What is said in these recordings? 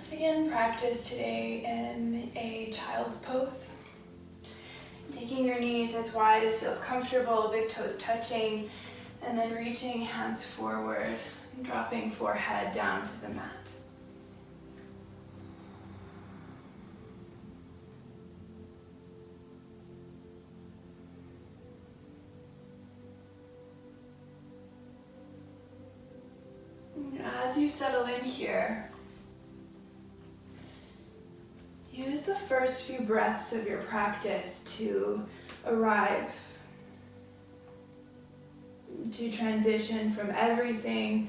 Let's begin practice today in a child's pose. Taking your knees as wide as feels comfortable, big toes touching, and then reaching hands forward, dropping forehead down to the mat. As you settle in here, use the first few breaths of your practice to arrive, to transition from everything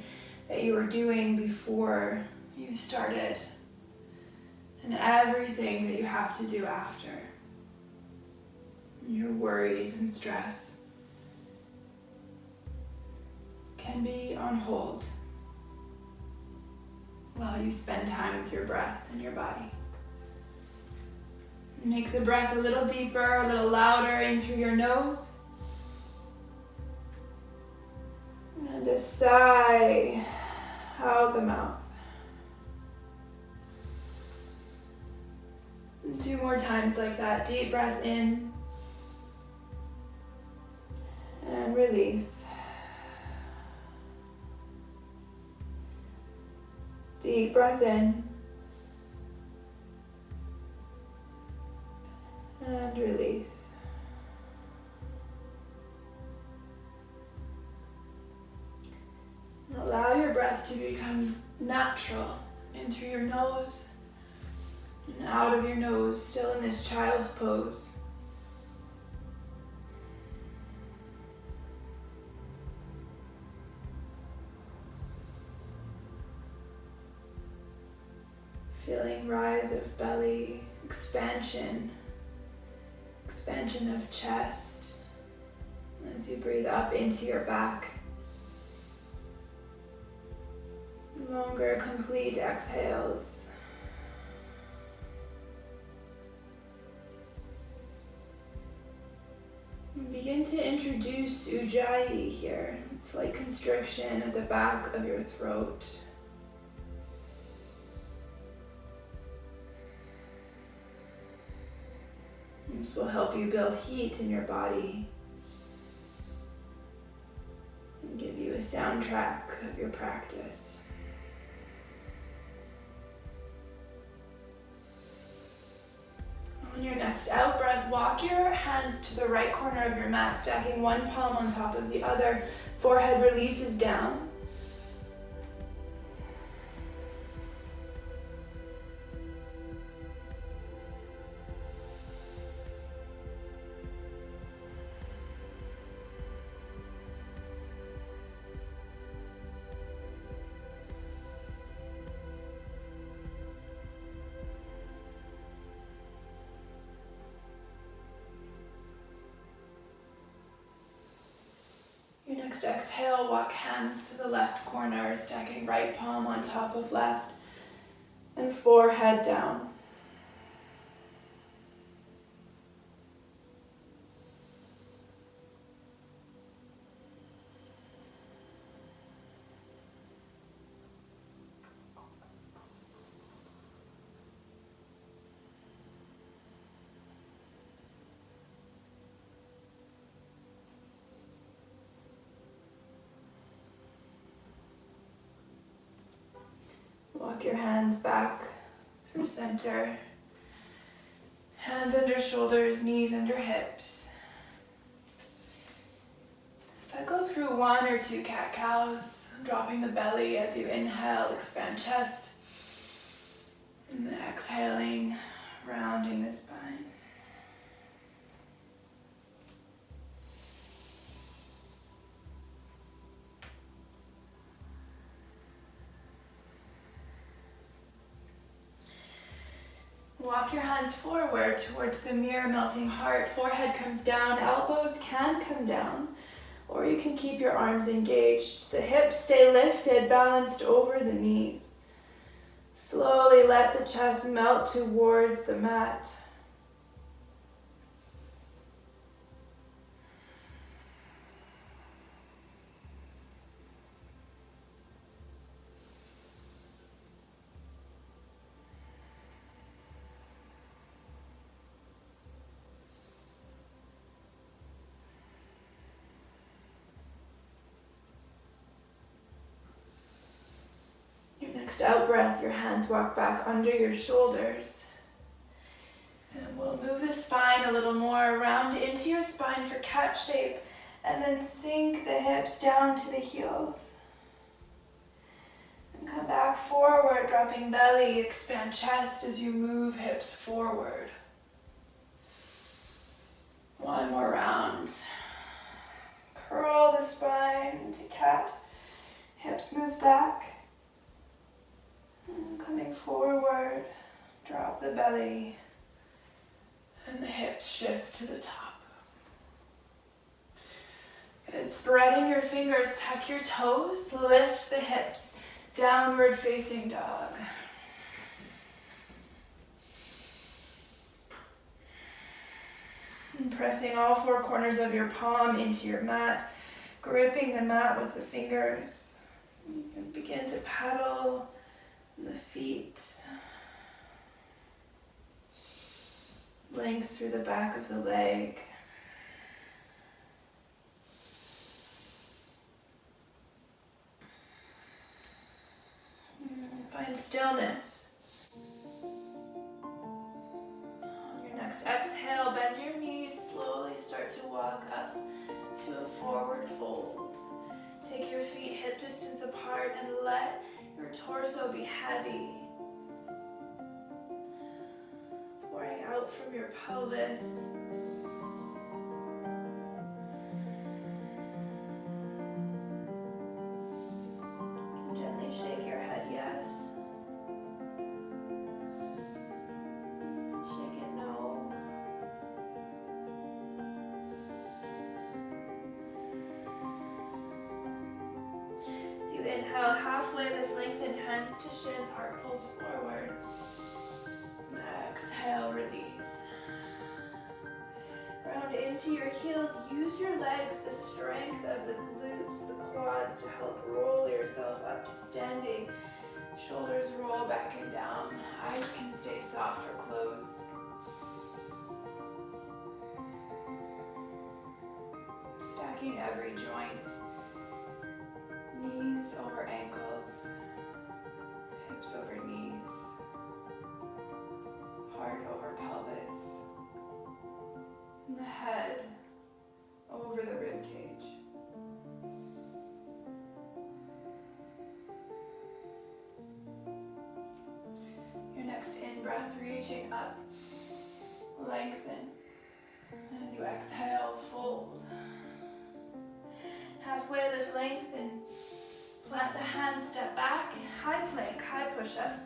that you were doing before you started and everything that you have to do after. Your worries and stress can be on hold while you spend time with your breath and your body. Make the breath a little deeper, a little louder in through your nose. And a sigh out the mouth. And 2 more times like that. Deep breath in and release. Deep breath in and release. And allow your breath to become natural in through your nose and out of your nose, still in this child's pose. Feeling rise of belly, expansion of chest as you breathe up into your back. Longer, complete exhales. And begin to introduce Ujjayi here, slight constriction at the back of your throat. This will help you build heat in your body and give you a soundtrack of your practice. On your next out breath, walk your hands to the right corner of your mat, stacking one palm on top of the other. Forehead releases down. Your next exhale, walk hands to the left corner, stacking right palm on top of left, and forehead down. Walk your hands back through center. Hands under shoulders, knees under hips. So go through 1 or 2 cat-cows, dropping the belly as you inhale, expand chest. And then exhaling, rounding the spine. Walk your hands forward towards the mirror melting heart. Forehead comes down, elbows can come down, or you can keep your arms engaged. The hips stay lifted, balanced over the knees. Slowly let the chest melt towards the mat. Next out breath, your hands walk back under your shoulders. And we'll move the spine a little more around into your spine for cat shape, and then sink the hips down to the heels. And come back forward, dropping belly, expand chest as you move hips forward. One more round. Curl the spine to cat. Hips move back. And coming forward, drop the belly. And the hips shift to the top. Good. Spreading your fingers, tuck your toes, lift the hips. Downward facing dog. And pressing all four corners of your palm into your mat, gripping the mat with the fingers. You can begin to paddle the feet. Length through the back of the leg. Find stillness. On your next exhale, bend your knees, slowly start to walk up to a forward fold. Take your feet hip distance apart and let your torso be heavy. Pouring out from your pelvis. Gently shake your head yes. Shake it no. As you inhale, halfway lift, lengthen hands to shins, heart pulls forward. Exhale, release. Round into your heels. Use your legs, the strength of the glutes, the quads to help roll yourself up to standing. Shoulders roll back and down. Eyes can stay soft or closed. Stacking every joint. Knees over ankles. Hips over knees. Heart over pelvis. And the head over the rib cage. Your next in-breath, reaching up, lengthen. As you exhale, fold. Halfway lift, lengthen. Plant the hands, step back, high plank, high push-up.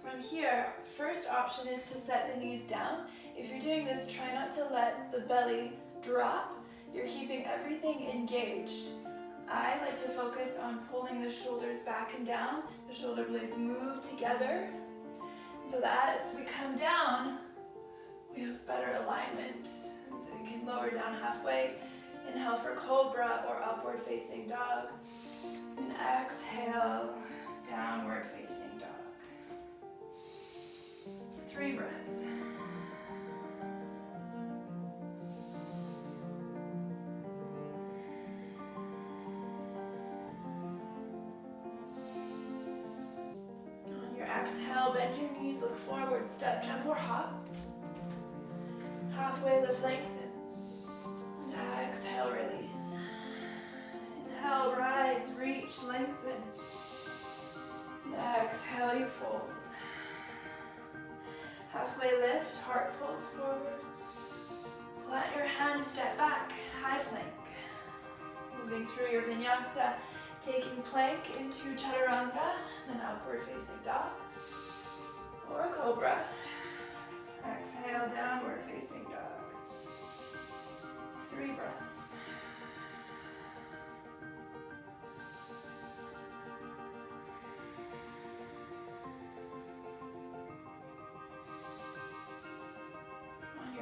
From here, first option is to set the knees down. If you're doing this, try not to let the belly drop. You're keeping everything engaged. I like to focus on pulling the shoulders back and down. The shoulder blades move together so that as we come down, we have better alignment. So you can lower down halfway. Inhale for cobra or upward facing dog. And exhale, downward facing dog. 3 breaths. On your exhale, bend your knees, look forward, step, jump or hop. Halfway lift, lengthen. And exhale, release. Inhale, rise, reach, lengthen. And exhale, you fold. Halfway lift, heart pulls forward. Plant your hands, step back, high plank. Moving through your vinyasa, taking plank into chaturanga, then upward facing dog. Or cobra. Exhale, downward facing dog. 3 breaths.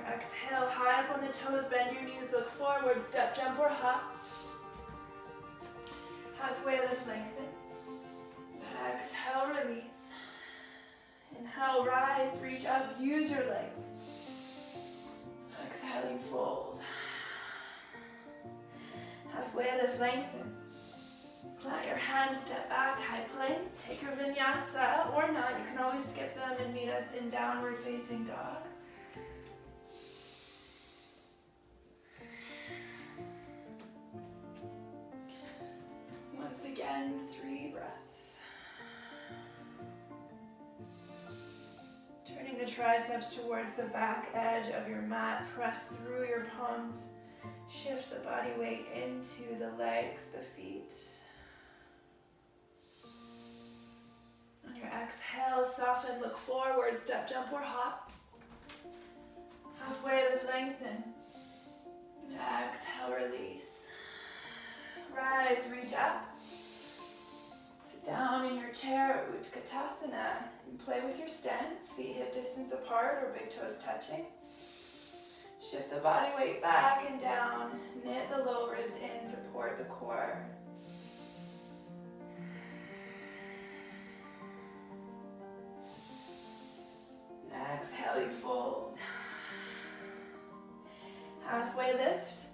Exhale, high up on the toes, bend your knees, look forward, step, jump or hop. Halfway lift, lengthen. Exhale, release. Inhale, rise, reach up, use your legs. Exhale, you fold. Halfway lift, lengthen. Plant your hands. hands, step back, high plank. Take your vinyasa, or not, you can always skip them and meet us in downward facing dog. Once again, 3 breaths. Turning the triceps towards the back edge of your mat, press through your palms. Shift the body weight into the legs, the feet. On your exhale, soften, look forward, step, jump, or hop. Halfway lift, lengthen. Exhale, release. Rise, reach up. Sit down in your chair, Utkatasana, and play with your stance, feet hip distance apart or big toes touching. Shift the body weight back and down. Knit the low ribs in, support the core. Exhale, you fold. Halfway lift.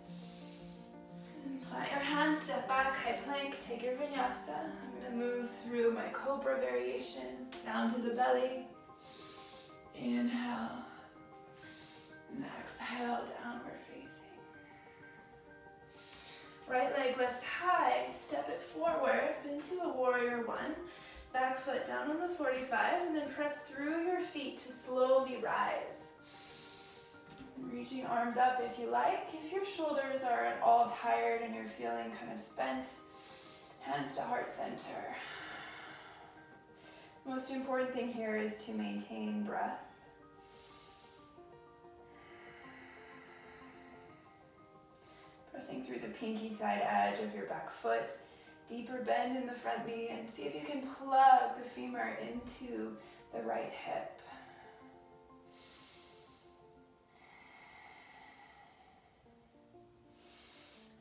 Plant your hands, step back, high plank, take your vinyasa. I'm going to move through my cobra variation, down to the belly. Inhale. And exhale, downward facing. Right leg lifts high, step it forward into a warrior 1. Back foot down on the 45, and then press through your feet to slowly rise. Reaching arms up if you like. If your shoulders are at all tired and you're feeling kind of spent, hands to heart center. Most important thing here is to maintain breath. Pressing through the pinky side edge of your back foot, deeper bend in the front knee, and see if you can plug the femur into the right hip.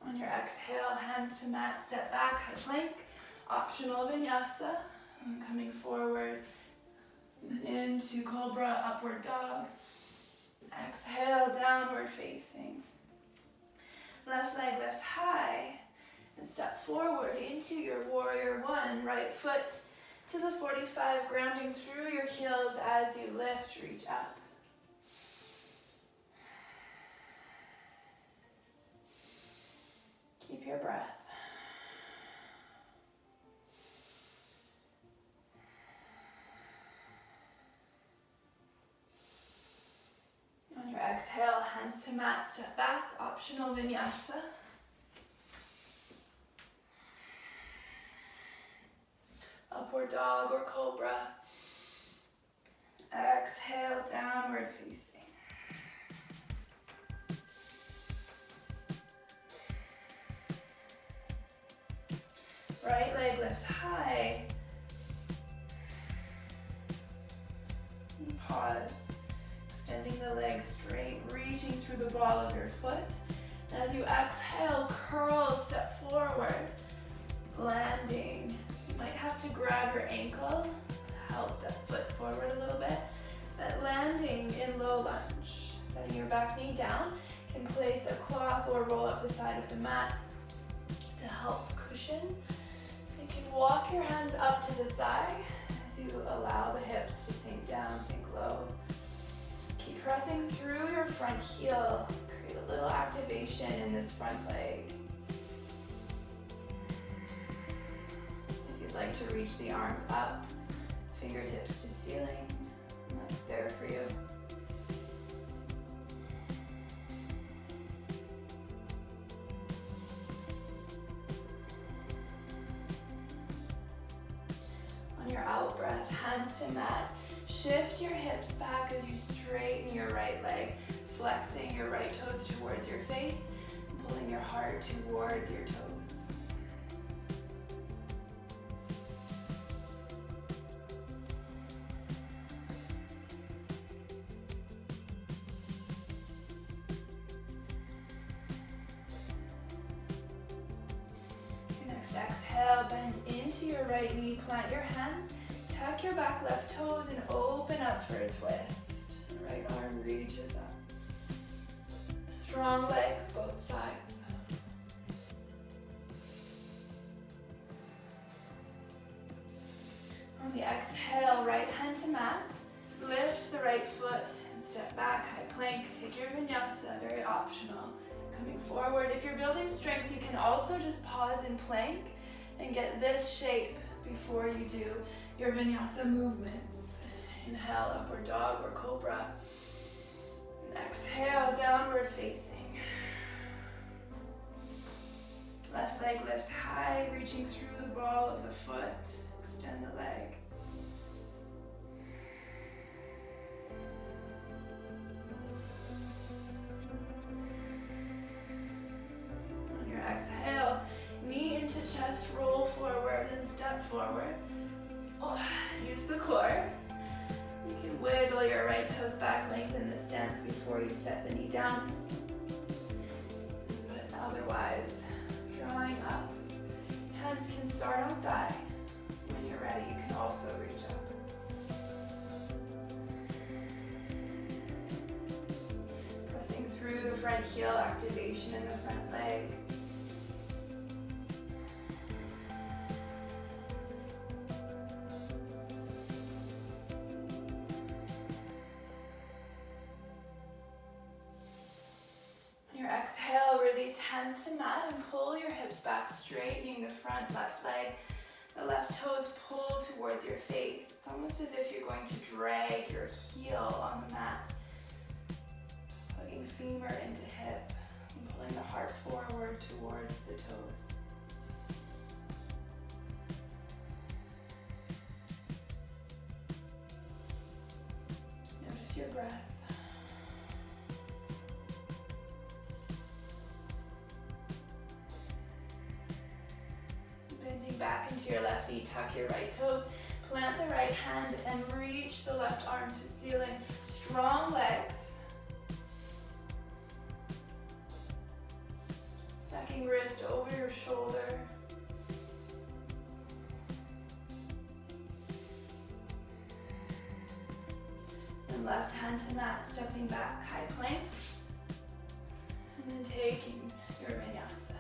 On your exhale, hands to mat, step back, high plank, optional vinyasa. And coming forward, and into cobra, upward dog. Exhale, downward facing. Left leg lifts high, and step forward into your warrior 1. Right foot to the 45, grounding through your heels as you lift, reach up. Keep your breath. On your exhale, hands to mat, step back, optional vinyasa. Upward dog or cobra. Exhale, downward facing. Right leg lifts high. And pause. Extending the legs straight, reaching through the ball of your foot. And as you exhale, curl, step forward. Landing. You might have to grab your ankle, help that foot forward a little bit. But landing in low lunge. Setting your back knee down. You can place a cloth or roll up the side of the mat to help cushion. You can walk your hands up to the thigh as you allow the hips to sink down, sink low. Keep pressing through your front heel. Create a little activation in this front leg. If you'd like to reach the arms up, fingertips to ceiling, that's there for you. On your out breath, hands to mat. Shift your hips back as you straighten your right leg, flexing your right toes towards your face, and pulling your heart towards your toes. Your next exhale, bend into your right knee, plant your hands. Tuck your back left toes and open up for a twist. Right arm reaches up. Strong legs, both sides. the exhale, right hand to mat. Lift the right foot and step back, high plank. Take your vinyasa, very optional. Coming forward. If you're building strength, you can also just pause in plank and get this shape before you do your vinyasa movements. Inhale, upward dog or cobra. And exhale, downward facing. Left leg lifts high, reaching through the ball of the foot. Extend the leg. On your exhale, knee into chest, roll forward and step forward. Oh, use the core. You can wiggle your right toes back, lengthen the stance before you set the knee down. But otherwise, drawing up. Hands can start on thigh. When you're ready, you can also reach up. Pressing through the front heel, activation in the front leg. Exhale, release hands to mat and pull your hips back, straightening the front left leg. The left toes pull towards your face. It's almost as if you're going to drag your heel on the mat. Plugging femur into hip and pulling the heart forward towards the toes. Notice your breath. Bending back into your left knee, tuck your right toes, plant the right hand and reach the left arm to ceiling. Strong legs. Stacking wrist over your shoulder. And left hand to mat, stepping back, high plank. And then taking your vinyasa.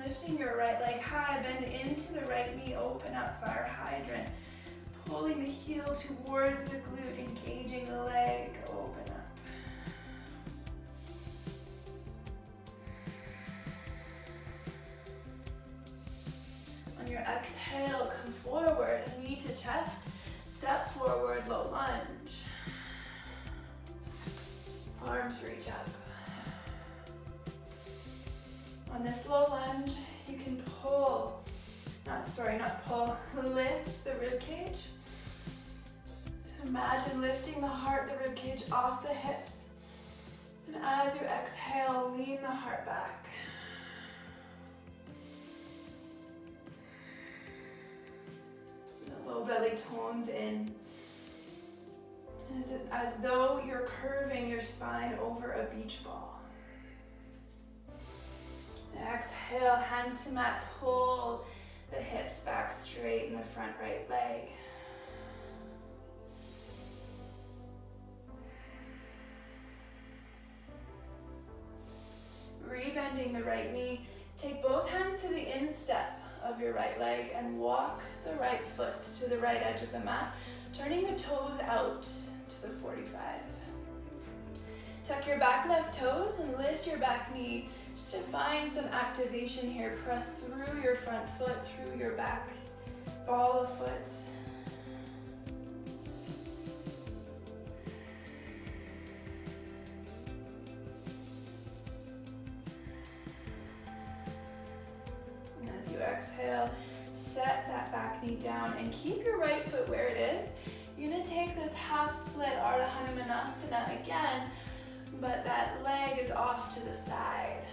Lifting your right leg high, bend into the right knee, open up, fire hydrant. Pulling the heel towards the glute, engaging the leg, open up. On your exhale, come forward, knee to chest, step forward, low lunge. Arms reach up. On this low lunge, you can lift the rib cage. Imagine lifting the heart, the rib cage off the hips. And as you exhale, lean the heart back. The low belly tones in. As though you're curving your spine over a beach ball. Exhale, hands to mat, pull the hips back, straighten the front right leg. Rebending the right knee, take both hands to the instep of your right leg and walk the right foot to the right edge of the mat, turning the toes out to the 45. Tuck your back left toes and lift your back knee just to find some activation here. Press through your front foot, through your back ball of foot. And as you exhale, set that back knee down and keep your right foot where it is. You're gonna take this half split Ardha Hanumanasana again, but that leg is off to the side.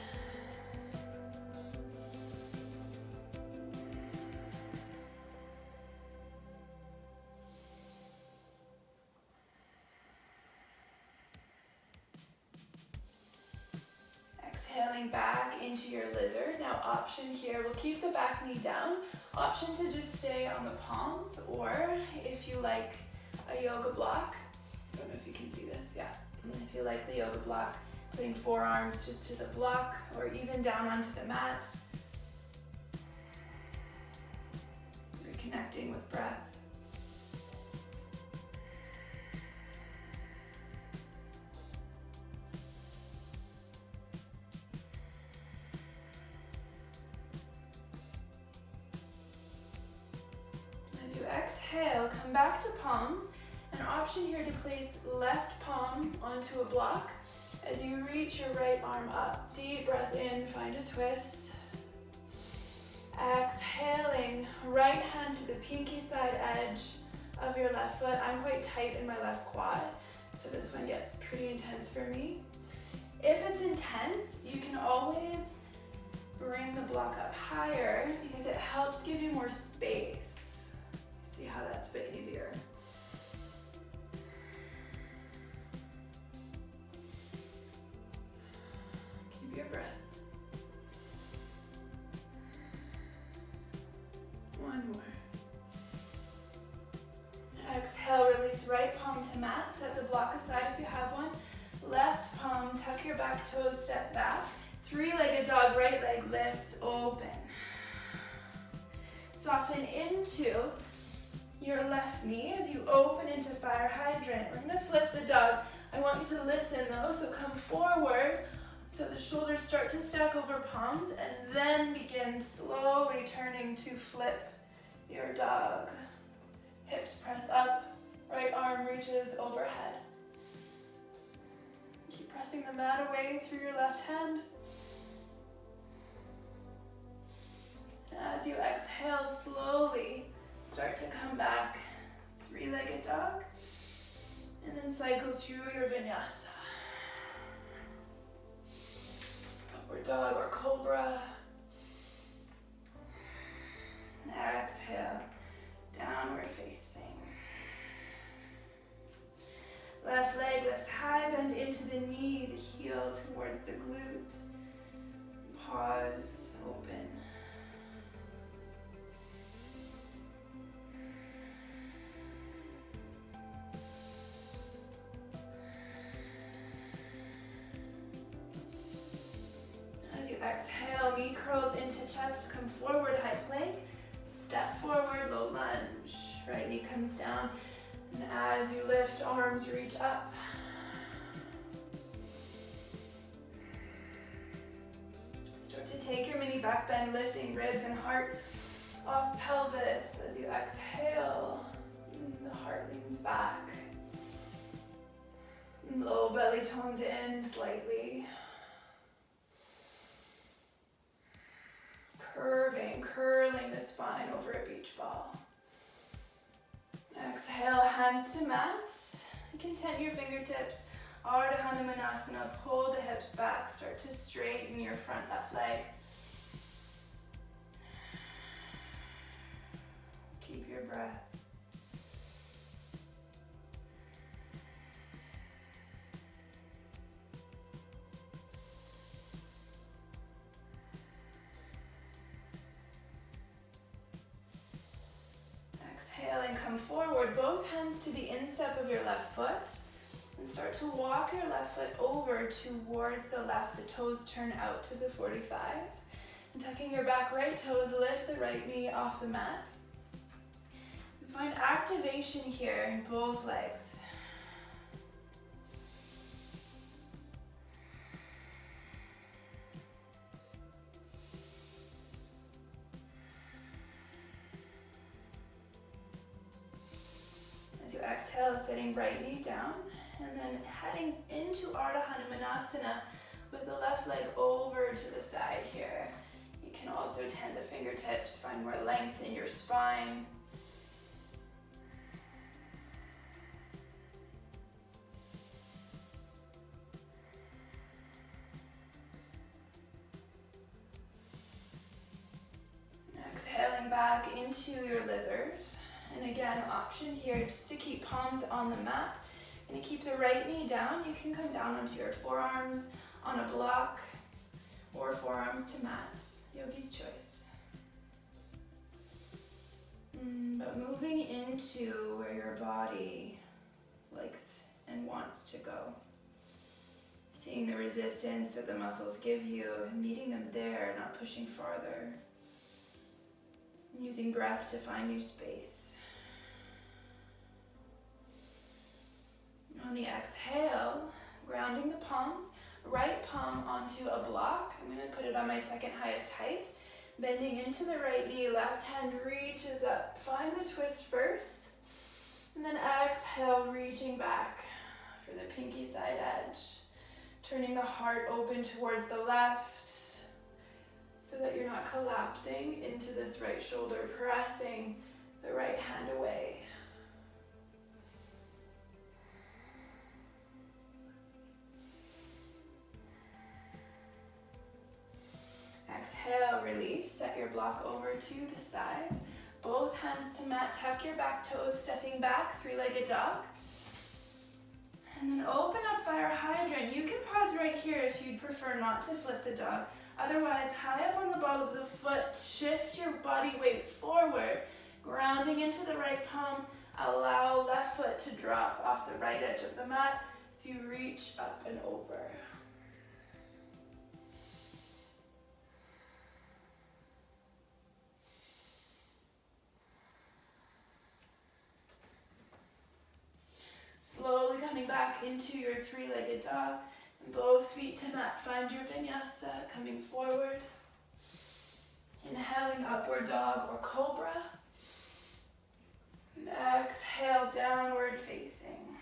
Exhaling back into your lizard. Now option here, we'll keep the back knee down. Option to just stay on the palms, or if you like a yoga block, I don't know if you can see this, yeah. And then if you you like the yoga block, putting forearms just to the block or even down onto the mat. Reconnecting with breath. As you exhale, come back to palms. An option here to place left palm onto a block as you reach your right arm up. Deep breath in, find a twist. Exhaling, right hand to the pinky side edge of your left foot. I'm quite tight in my left quad, so this one gets pretty intense for me. If it's intense, you can always bring the block up higher because it helps give you more space. See how that's a bit easier. Keep your breath. One more. Exhale, release right palm to mat. Set the block aside if you have one. Left palm, tuck your back toes, step back. Three-legged dog, right leg lifts, open. Soften into your left knee as you open into fire hydrant. We're gonna flip the dog. I want you to listen though, so come forward so the shoulders start to stack over palms and then begin slowly turning to flip your dog. Hips press up, right arm reaches overhead. Keep pressing the mat away through your left hand. And as you exhale, slowly start to come back, three-legged dog, and then cycle through your vinyasa. Upward dog or cobra. And exhale, downward facing. Left leg lifts high, bend into the knee, the heel towards the glute. Pause, open. As you exhale, knee curls into chest, come forward, high plank. Step forward, low lunge. Right knee comes down. And as you lift, arms reach up. Start to take your mini back bend, lifting ribs and heart off pelvis. As you exhale, the heart leans back. Low belly tones in slightly. Curling the spine over a beach ball. Exhale, hands to mat. Content your fingertips. Ardha Hanumanasana, pull the hips back. Start to straighten your front left leg. Keep your breath. Exhaling, come forward, both hands to the instep of your left foot. And start to walk your left foot over towards the left. The toes turn out to the 45. And tucking your back right toes, lift the right knee off the mat. And find activation here in both legs. As you exhale, sitting right knee down. And then heading into Ardha Hanumanasana with the left leg over to the side here. You can also tend the fingertips, find more length in your spine. Exhaling back into your lizard. And again, option here just to keep palms on the mat. And to keep the right knee down, you can come down onto your forearms on a block or forearms to mat. Yogi's choice. But moving into where your body likes and wants to go. Seeing the resistance that the muscles give you, meeting them there, not pushing farther. Using breath to find your space. On the exhale, grounding the palms, right palm onto a block. I'm going to put it on my second highest height. Bending into the right knee, left hand reaches up. Find the twist first. And then exhale, reaching back for the pinky side edge. Turning the heart open towards the left so that you're not collapsing into this right shoulder, pressing the right hand away. Exhale, release. Set your block over to the side. Both hands to mat. Tuck your back toes, stepping back, three-legged dog. And then open up fire hydrant. You can pause right here if you'd prefer not to flip the dog. Otherwise, high up on the ball of the foot, shift your body weight forward, grounding into the right palm. Allow left foot to drop off the right edge of the mat as you reach up and over. Slowly coming back into your three-legged dog. And both feet to mat. Find your vinyasa, coming forward. Inhaling upward dog or cobra. And exhale, downward facing.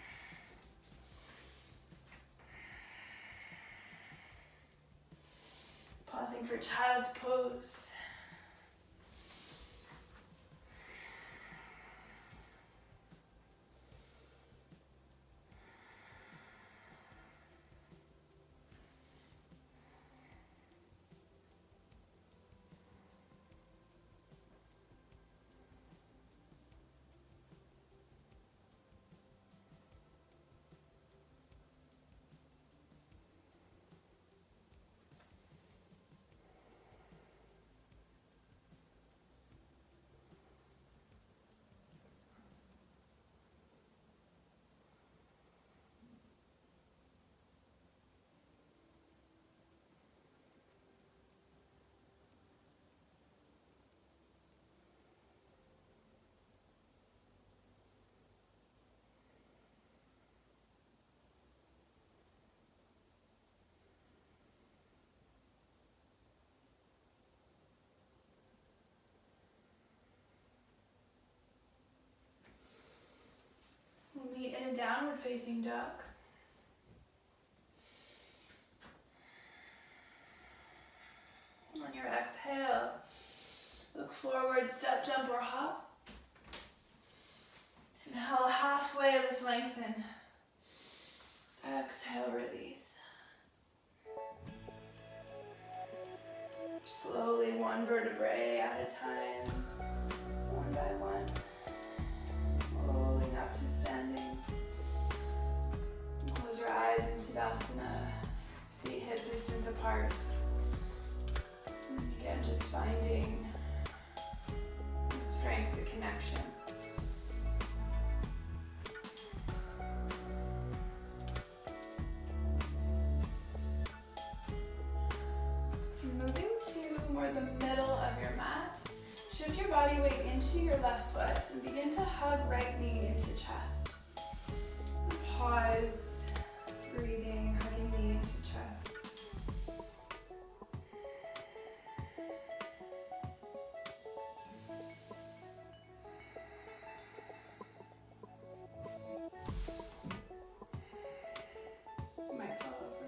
Pausing for child's pose. We'll meet in a downward facing dog. On your exhale, look forward, step, jump, or hop. Inhale, halfway, lift, lengthen. Exhale, release. Slowly, one vertebrae at a time, one by one. Rolling up to standing. Close your eyes in Tadasana, feet hip distance apart. And again, just finding the strength, the connection. Moving to more the middle of your mat. Shift your body weight into your left foot and begin to hug right knee into chest. Pause, breathing, hugging knee into chest. You might fall over.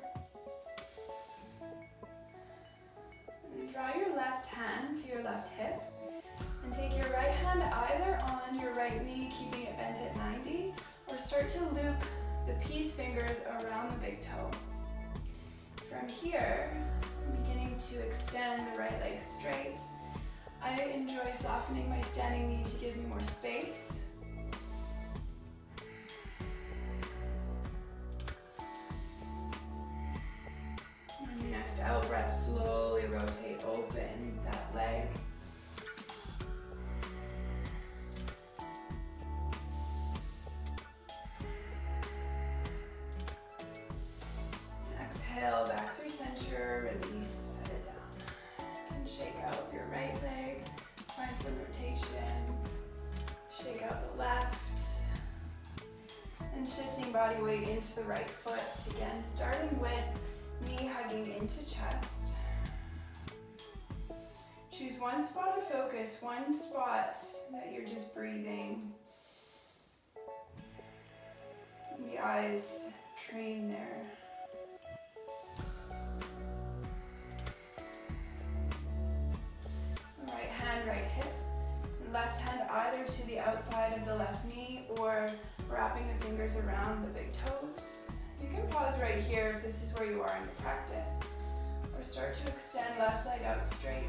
And then draw your left hand to your left hip. And take your right hand either on your right knee, keeping it bent at 90, or start to loop the peace fingers around the big toe. From here, I'm beginning to extend the right leg straight. I enjoy softening my standing knee to give me more space. On your next out breath, slowly rotate open that leg. body weight into the right foot. Again, starting with knee hugging into chest. Choose one spot of focus, one spot that you're just breathing. And the eyes train there. Right hand, right hip. Left hand either to the outside of the left knee or wrapping the fingers around the big toes. You can pause right here if this is where you are in your practice, or start to extend left leg out straight.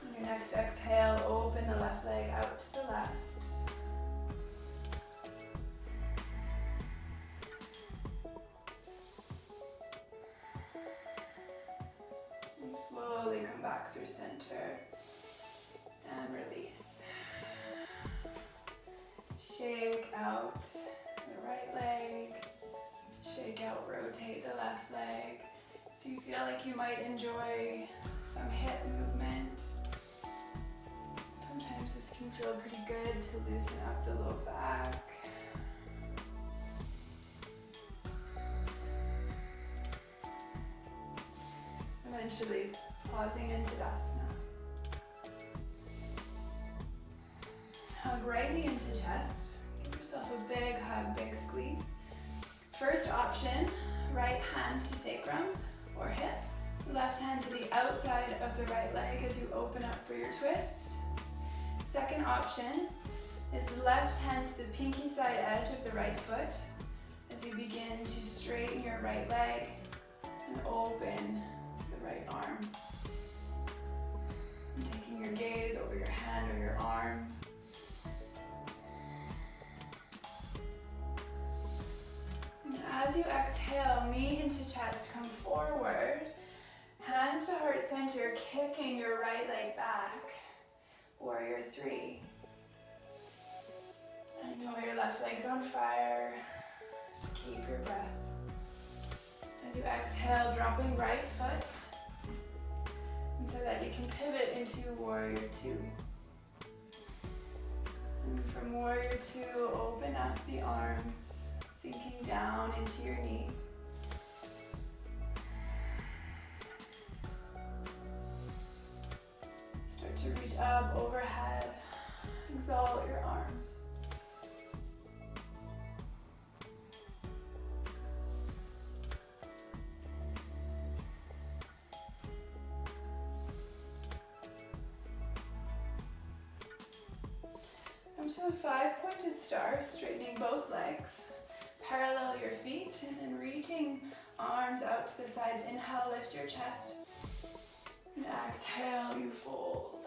On your next exhale, open the left leg out to the left. Slowly come back through center and release. Shake out the right leg. Shake out, rotate the left leg. If you feel like you might enjoy some hip movement, sometimes this can feel pretty good to loosen up the low back. Eventually pausing into Tadasana. Hug right knee into chest. Give yourself a big hug, big squeeze. First option, right hand to sacrum or hip. Left hand to the outside of the right leg as you open up for your twist. Second option is left hand to the pinky side edge of the right foot as you begin to straighten your right leg and open the right arm. And taking your gaze over your hand or your arm. And as you exhale, knee into chest, come forward. Hands to heart center, kicking your right leg back. Warrior 3. I know your left leg's on fire. Just keep your breath. As you exhale, dropping right foot. And so that you can pivot into Warrior 2. And from Warrior 2, open up the arms, sinking down into your knee. Start to reach up overhead. Exalt your arms. Come to a 5-pointed star, straightening both legs. Parallel your feet and then reaching arms out to the sides. Inhale, lift your chest. And exhale, you fold.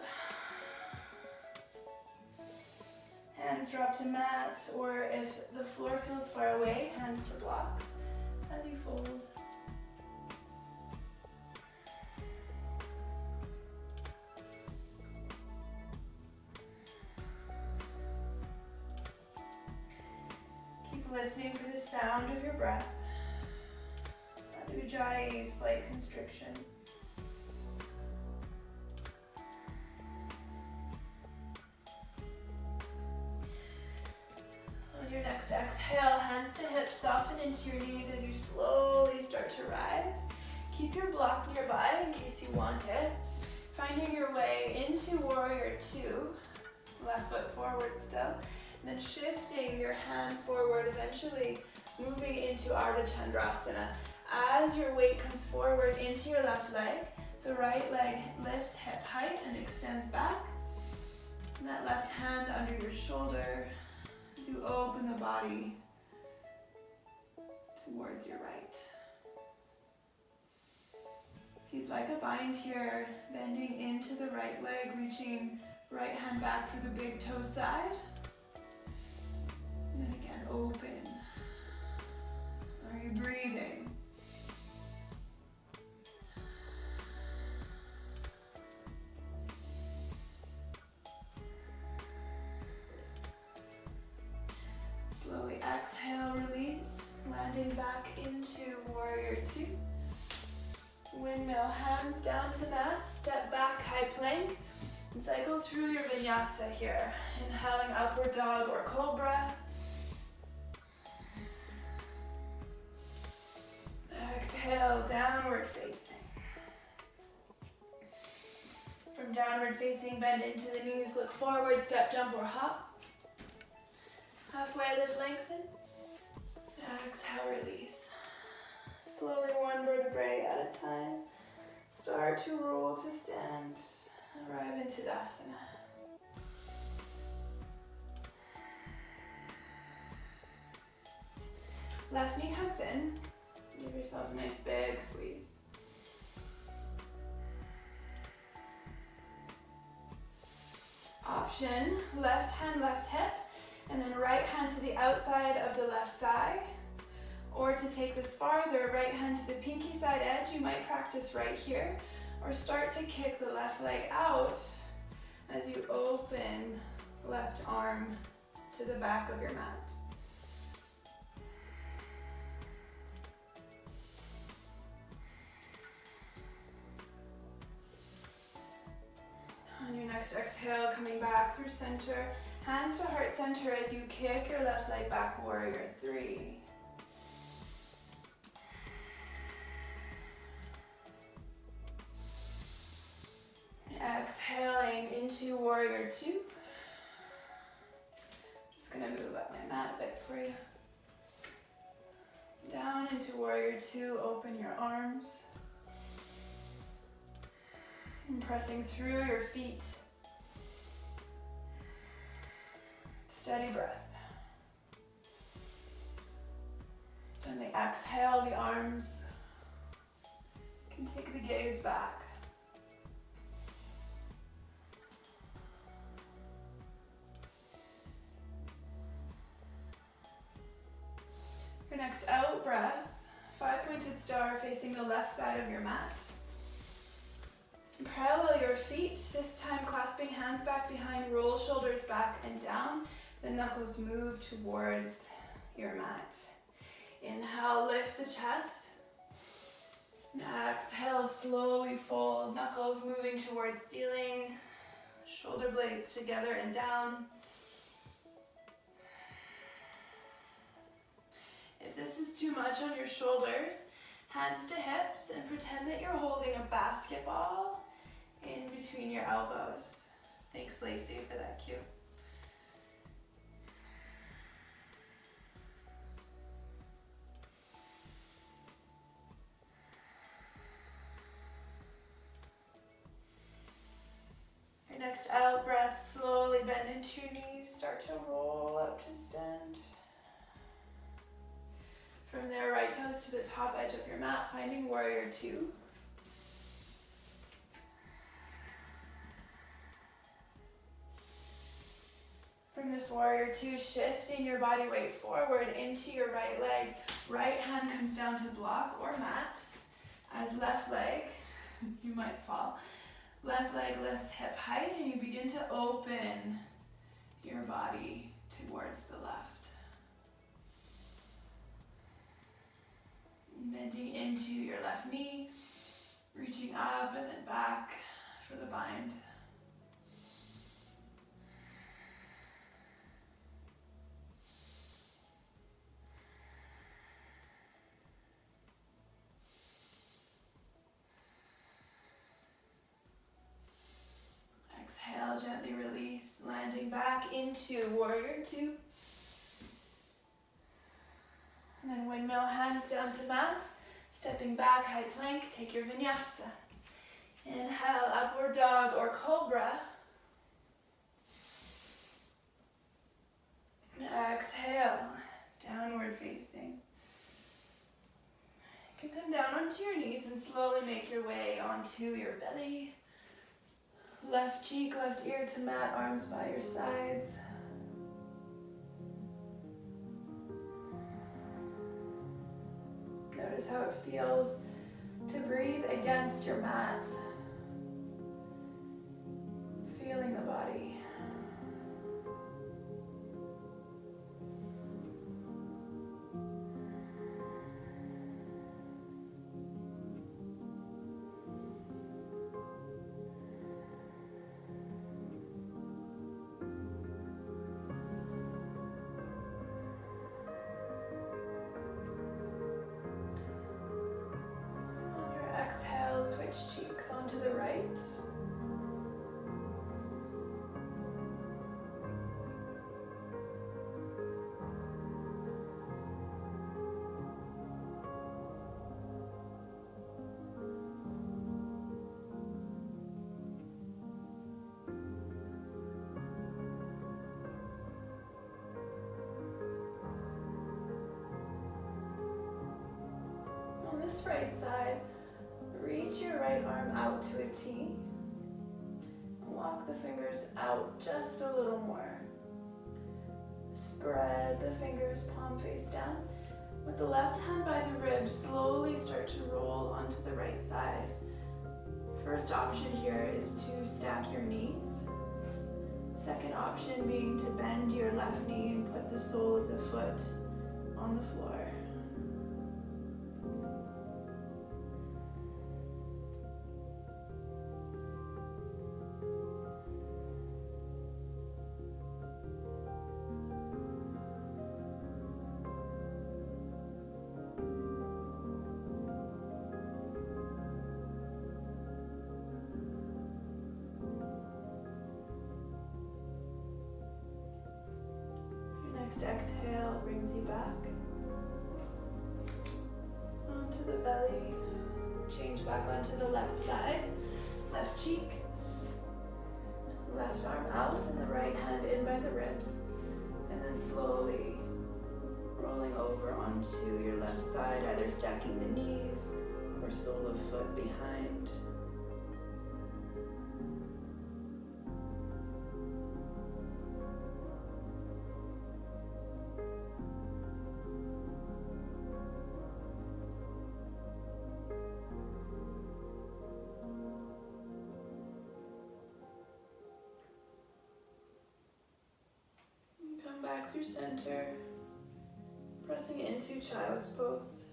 Hands drop to mat, or if the floor feels far away, hands to blocks as you fold. Listening for the sound of your breath. Ujjayi, slight constriction. On your next exhale, hands to hips, soften into your knees as you slowly start to rise. Keep your block nearby in case you want it. Finding your way into Warrior 2. Left foot forward still. And then shifting your hand forward, eventually moving into Ardha Chandrasana. As your weight comes forward into your left leg, the right leg lifts hip height and extends back. And that left hand under your shoulder as you open the body towards your right. If you'd like a bind here, bending into the right leg, reaching right hand back for the big toe side. And then again, open. Are you breathing? Slowly exhale, release, landing back into Warrior Windmill, hands down to mat, step back, high plank, and cycle through your vinyasa here. Inhaling upward dog or cobra. Exhale, downward facing. From downward facing, bend into the knees, look forward, step, jump, or hop. Halfway lift, lengthen. Exhale, release. Slowly, one vertebrae at a time. Start to roll to stand. Arrive into Tadasana. Left knee hugs in. Give yourself a nice big squeeze. Option, left hand, left hip, and then right hand to the outside of the left thigh. Or to take this farther, right hand to the pinky side edge, you might practice right here. Or start to kick the left leg out as you open left arm to the back of your mat. On your next exhale, coming back through center, hands to heart center as you kick your left leg back, warrior three. Exhaling into warrior two. Just gonna move up my mat a bit for you. Down into warrior two, open your arms. And pressing through your feet. Steady breath. And the exhale, the arms can take the gaze back. Your next out breath, five-pointed star facing the left side of your mat. And parallel your feet, this time clasping hands back behind, roll shoulders back and down. The knuckles move towards your mat. Inhale, lift the chest. And exhale, slowly fold, knuckles moving towards ceiling, shoulder blades together and down. If this is too much on your shoulders, hands to hips and pretend that you're holding a basketball in between your elbows. Thanks, Lacey, for that cue. Your next out breath, slowly bend into your knees, start to roll up to stand. From there, right toes to the top edge of your mat, finding warrior two. From this warrior two, shifting your body weight forward into your right leg. Right hand comes down to block or mat. As left leg, you might fall. Left leg lifts hip height and you begin to open your body towards the left. Bending into your left knee, reaching up and then back for the bind. Exhale, gently release, landing back into warrior two. And then windmill, hands down to mat, stepping back, high plank, take your vinyasa. Inhale, upward dog or cobra. Exhale, downward facing. You can come down onto your knees and slowly make your way onto your belly. Left cheek, left ear to mat, arms by your sides. Notice how it feels to breathe against your mat. Feeling the body. switch cheeks onto the right. On this right side, reach your right arm out to a T. Walk the fingers out just a little more. Spread the fingers palm face down. With the left hand by the ribs, slowly start to roll onto the right side. First option here is to stack your knees. Second option being to bend your left knee and put the sole of the foot on the floor. Next exhale brings you back onto the belly. Change back onto the left side, left cheek, left arm out and the right hand in by the ribs. And then slowly rolling over onto your left side, either stacking the knees or sole of foot behind. Come back through center, pressing into child's pose.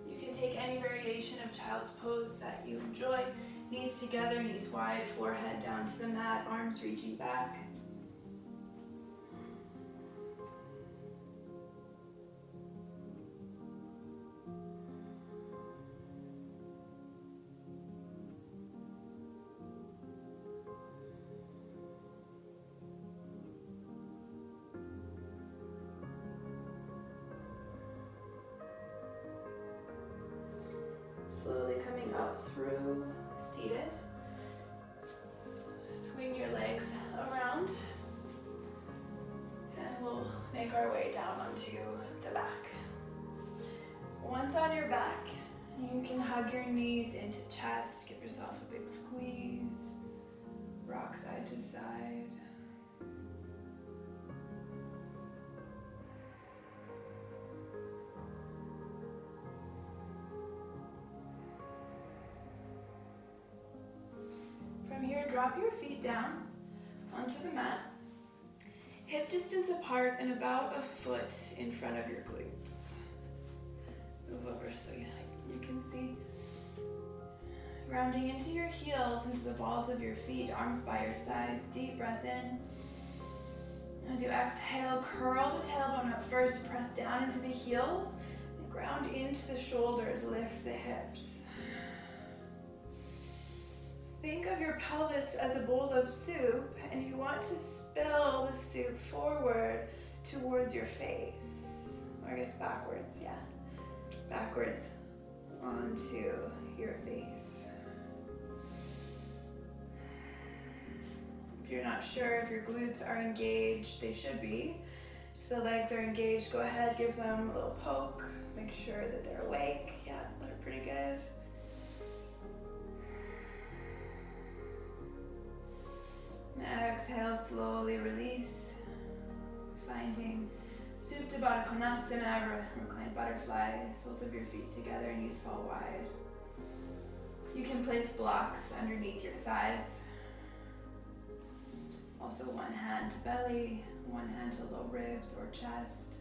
You can take any variation of child's pose that you enjoy. Knees together, knees wide, forehead down to the mat, arms reaching back. Slowly coming up through seated. Swing your legs around and we'll make our way down onto the back. Once on your back, you can hug your knees into chest, give yourself a big squeeze, rock side to side. From here, drop your feet down onto the mat, hip distance apart and about a foot in front of your glutes. Move over so you can see. Grounding into your heels, into the balls of your feet, arms by your sides, deep breath in. As you exhale, curl the tailbone up first, press down into the heels, and ground into the shoulders, lift the hips. Think of your pelvis as a bowl of soup and you want to spill the soup forward towards your face. Or I guess backwards, yeah. Backwards onto your face. If you're not sure if your glutes are engaged, they should be. If the legs are engaged, go ahead, give them a little poke. Make sure that they're awake. Yeah, they're pretty good. Now exhale, slowly release. Finding Supta Baddha Konasana, reclined butterfly, soles of your feet together, knees fall wide. You can place blocks underneath your thighs. Also one hand to belly, one hand to low ribs or chest.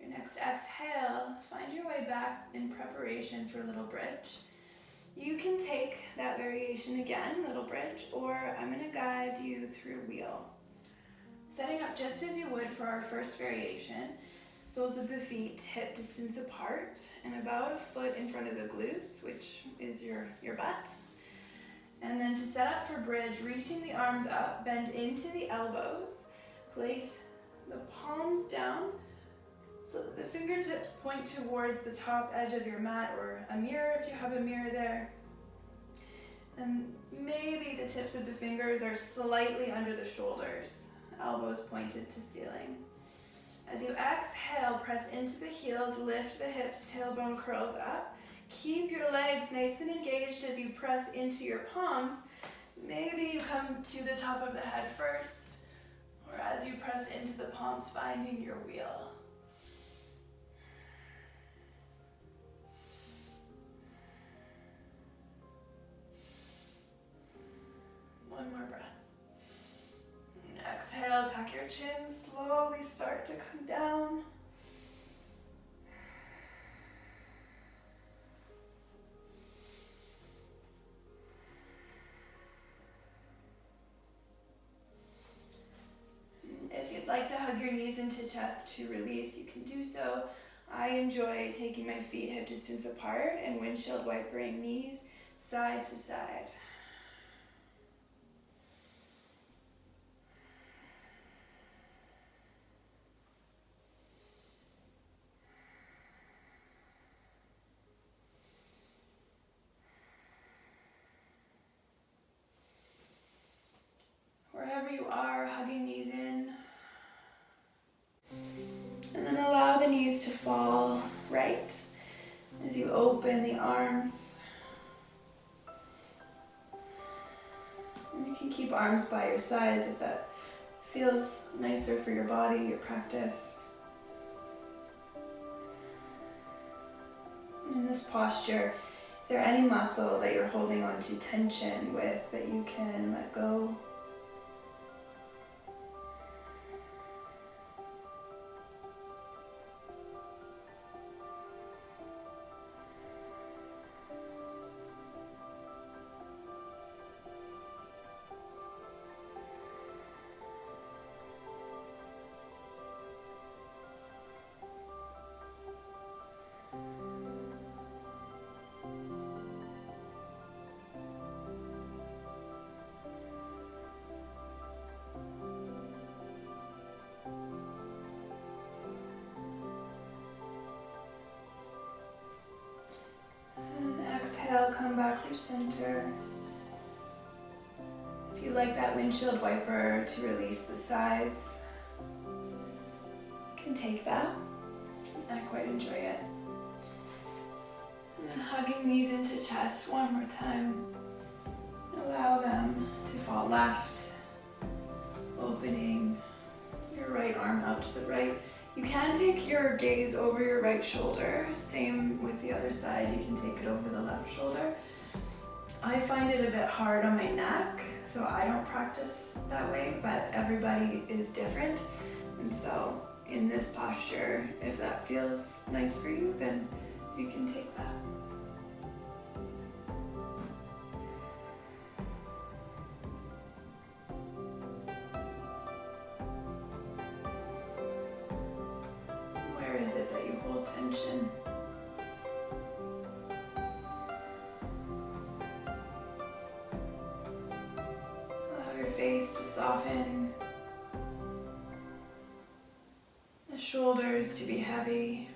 Next exhale, find your way back in preparation for a little bridge. You can take that variation again, little bridge, or I'm going to guide you through wheel. Setting up just as you would for our first variation, soles of the feet hip distance apart and about a foot in front of the glutes, which is your butt. And then to set up for bridge, reaching the arms up, bend into the elbows, place the palms down so that the fingertips point towards the top edge of your mat or a mirror if you have a mirror there. And maybe the tips of the fingers are slightly under the shoulders, elbows pointed to ceiling. As you exhale, press into the heels, lift the hips, tailbone curls up. Keep your legs nice and engaged as you press into your palms. Maybe you come to the top of the head first, or as you press into the palms, finding your wheel. One more breath. Exhale, tuck your chin, slowly start to come down. If you'd like to hug your knees into chest to release, you can do so. I enjoy taking my feet hip distance apart and windshield wipering knees side to side. Wherever you are, hugging knees in. And then allow the knees to fall right as you open the arms. And you can keep arms by your sides if that feels nicer for your body, your practice. In this posture, is there any muscle that you're holding on to tension with that you can let go? Exhale, come back through center. If you like that windshield wiper to release the sides, you can take that. I quite enjoy it. And then hugging knees into chest one more time. Allow them to fall left, opening your right arm out to the right. You can take your gaze over your right shoulder. Same with the other side, you can take it over the left shoulder. I find it a bit hard on my neck, so I don't practice that way, but everybody is different. And so in this posture, if that feels nice for you, then you can take that. Where is it that you hold tension? Allow your face to soften, the shoulders to be heavy.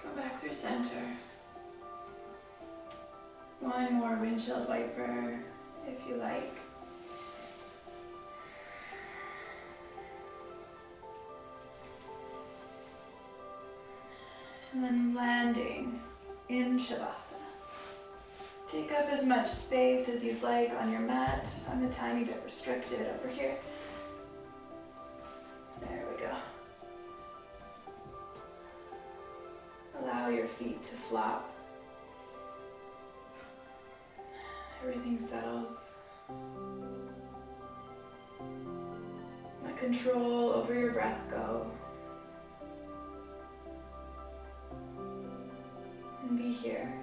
Come back through center. One more windshield wiper if you like. And then landing in Shavasana. Take up as much space as you'd like on your mat. I'm a tiny bit restricted over here. There we go. Allow your feet to flop. Everything settles. Let control over your breath go. And be here.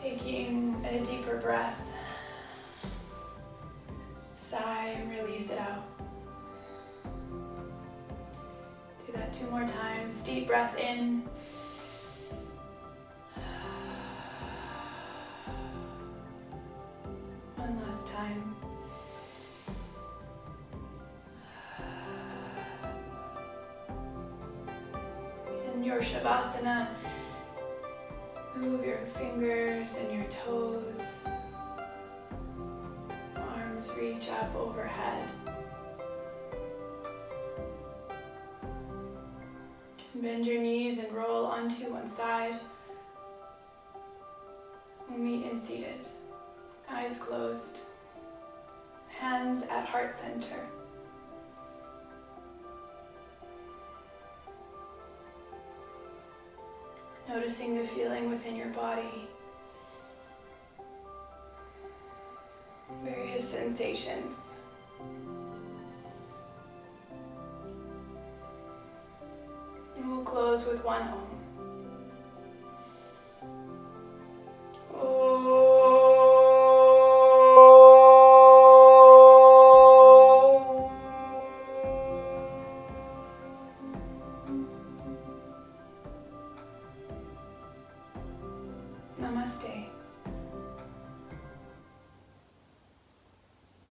Taking a deeper breath. Sigh and release it out. Do that 2 more times. Deep breath in. One last time. In your Shavasana, move your fingers and your toes. Arms reach up overhead. Bend your knees and roll onto one side. We'll meet in seated. Eyes closed. Hands at heart center. Noticing the feeling within your body. Various sensations. And we'll close with one Om.